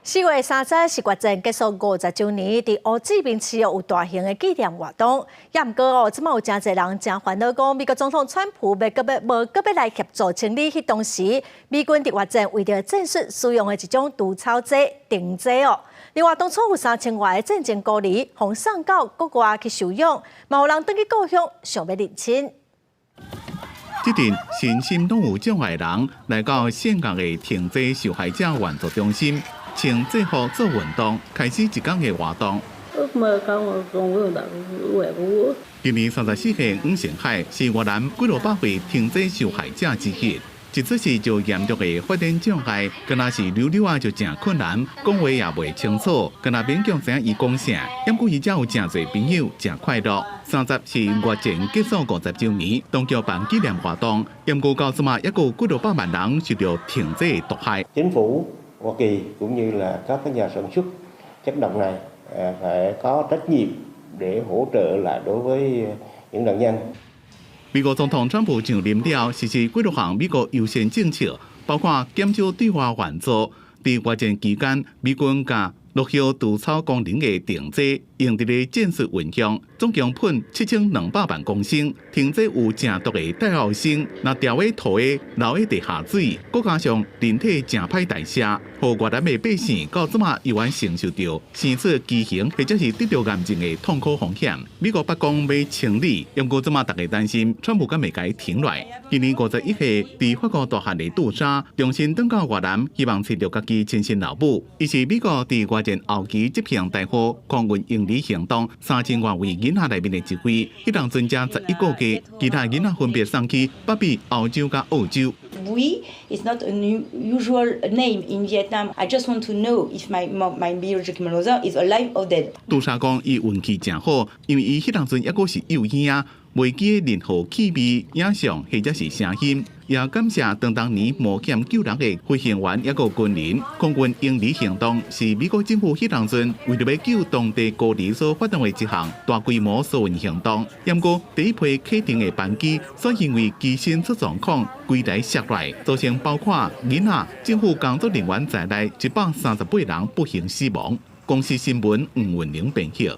4月30日是越战结束50周年，伫乌志明市有大型的纪念活动。也毋过即马有真侪人真烦恼讲，美国总统川普无搁要来协助清理迄当时美军伫越战为着战术使用的一种毒草剂定剂哦。另外，当初有3000外的战争孤儿，奉送到国外去收养，嘛有人返去故乡想要认亲。这阵身心拢有障碍的人来到县港的停济受害者援助中心。穿制服做运动，开始一天的活动。今年34岁黄成海是越南几落百位停济受害者之一。一出世就严重的发展障碍，敢若是溜溜就真困难，讲话也袂清楚，敢若勉强知影伊讲啥。因过伊才有真侪朋友，真快乐。30是越战结束50周年，当局办纪念活動，因過到即嘛，一個幾多百萬人受到停劑毒害。Chính phủ Hoa Kỳ cũng như là các nhà sản xuất chất độc này phải có trách nhiệm để hỗ trợ lại đối với những nạn nhân. 美國總統川普上任了，實施幾多項美國優先政策，包括減少對華援助。在越戰期間，美軍甲落後毒草功能的定劑用在咧戰術運用，總共噴7200萬公升。停劑有正毒的戴奧辛，若掉喺土的流喺地下水，再加上人體正歹代謝，互越南的百姓到即馬依然承受到生死畸形或者是得到癌症的痛苦風險。美國白宮要清理，不過即馬大家擔心，川普敢未該停落來。今年51歲，在法國大漢的杜莎，重新返到越南，希望找到家己親生老母。伊是美國在越戰後期執行大火狂運英里行動3000多位囡仔內面的一位，迄人全家11個月，其他囡仔分別送去北美、澳洲甲澳洲。We is not a usual name in Vietnam. I just want to know if my biological mother is alive or dead. 杜莎講伊運氣真好，因為伊迄陣陣抑個是幼嬰，未記任何氣味、影像或者是聲音。也感謝當年冒險救人的飛行員一個軍人。空軍英里行動是美國政府迄陣陣為了要救當地孤兒所發動的一項大規模疏運行動。不過第一批啟動的班機，所因為機身出狀況，規台摔來，造成包括囡仔、政府工作人員在內138人不幸死亡。公司新聞吳文玲編輯。